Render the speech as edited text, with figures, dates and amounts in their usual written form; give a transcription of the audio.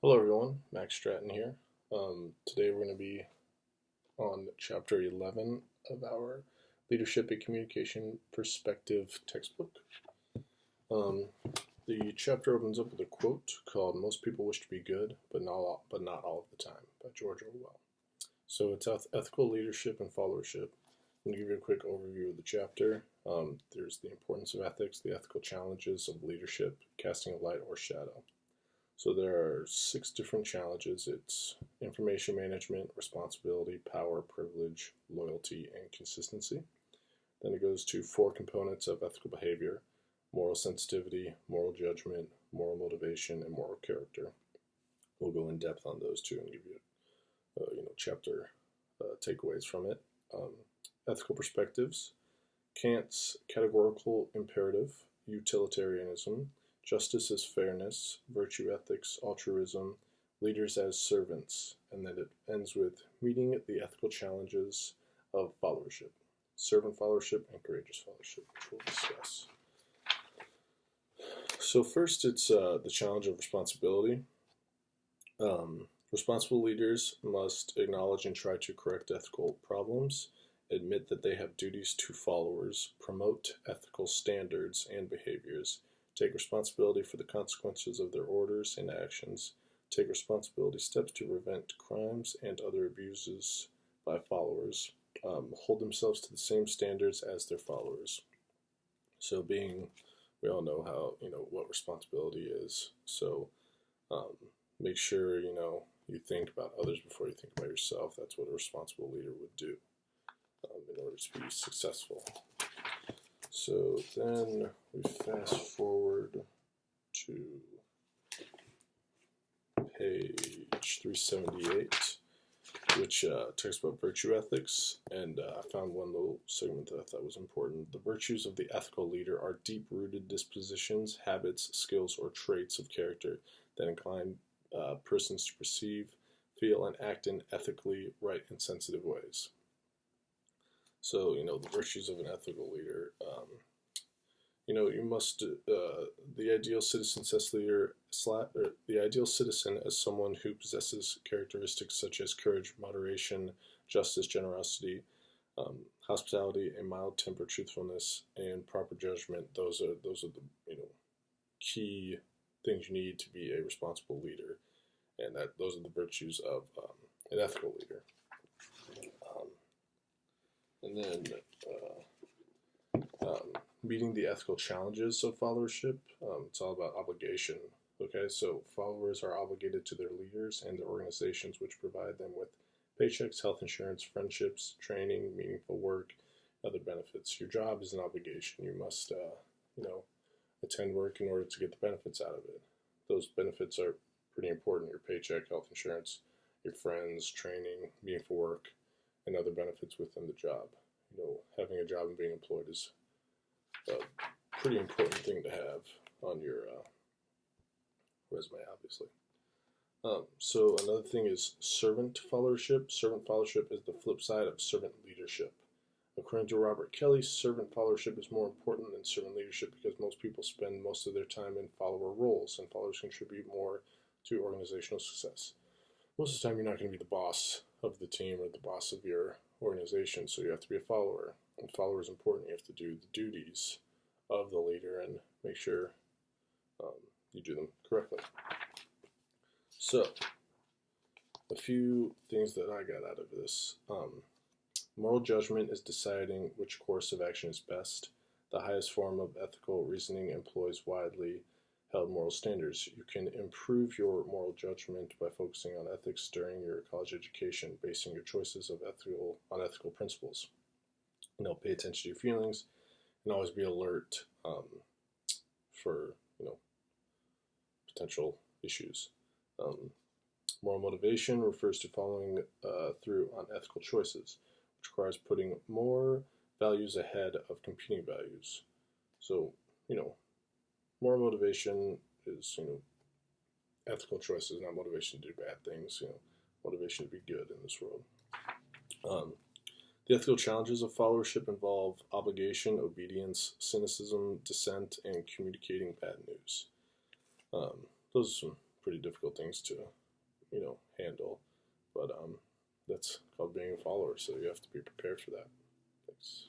Hello everyone, Max Stratton here. Today we're going to be on chapter 11 of our Leadership and Communication Perspective textbook. Um, the chapter opens up with a quote called "Most people wish to be good, but not all of the time" by George Orwell. So it's ethical leadership and followership. I'm going to give you a quick overview of the chapter. There's the importance of ethics, the ethical challenges of leadership, casting a light or shadow. So there are 6 different challenges. It's information management, responsibility, power, privilege, loyalty, and consistency. Then it goes to 4 components of ethical behavior: moral sensitivity, moral judgment, moral motivation, and moral character. We'll go in depth on those 2 and give you, chapter takeaways from it. Ethical perspectives: Kant's categorical imperative, utilitarianism, justice as fairness, virtue ethics, altruism, leaders as servants, and then it ends with meeting the ethical challenges of followership, servant followership, and courageous followership, which we'll discuss. So first, it's the challenge of responsibility. Responsible leaders must acknowledge and try to correct ethical problems, admit that they have duties to followers, promote ethical standards and behaviors, take responsibility for the consequences of their orders and actions, take responsibility steps to prevent crimes and other abuses by followers, hold themselves to the same standards as their followers. So we all know what responsibility is. So make sure, you think about others before you think about yourself. That's what a responsible leader would do in order to be successful. So then we fast forward to page 378, which talks about virtue ethics, and I found one little segment that I thought was important. The virtues of the ethical leader are deep-rooted dispositions, habits, skills, or traits of character that incline persons to perceive, feel, and act in ethically right and sensitive ways. So, the virtues of an ethical leader. You must the ideal citizen the ideal citizen as someone who possesses characteristics such as courage, moderation, justice, generosity, hospitality, a mild temper, truthfulness, and proper judgment. Those are the key things you need to be a responsible leader, and those are the virtues of an ethical leader. And then meeting the ethical challenges of followership. It's all about obligation. Okay, so followers are obligated to their leaders and their organizations, which provide them with paychecks, health insurance, friendships, training, meaningful work, other benefits. Your job is an obligation. You must, attend work in order to get the benefits out of it. Those benefits are pretty important: your paycheck, health insurance, your friends, training, meaningful work, and other benefits within the job. Having a job and being employed is a pretty important thing to have on your resume, obviously. So another thing is servant followership. Servant followership is the flip side of servant leadership. According to Robert Kelly, servant followership is more important than servant leadership because most people spend most of their time in follower roles, and followers contribute more to organizational success. Most of the time, you're not going to be the boss of the team or the boss of your organization, so you have to be a follower. And follower is important. You have to do the duties of the leader and make sure you do them correctly. So, a few things that I got out of this. Moral judgment is deciding which course of action is best. The highest form of ethical reasoning employs widely held moral standards. You can improve your moral judgment by focusing on ethics during your college education, basing your choices on ethical principles. Pay attention to your feelings and always be alert for potential issues. Moral motivation refers to following through on ethical choices, which requires putting more values ahead of competing values. So, moral motivation is, ethical choices, not motivation to do bad things, motivation to be good in this world. The ethical challenges of followership involve obligation, obedience, cynicism, dissent, and communicating bad news. Those are some pretty difficult things to, handle. But that's called being a follower, so you have to be prepared for that. Thanks.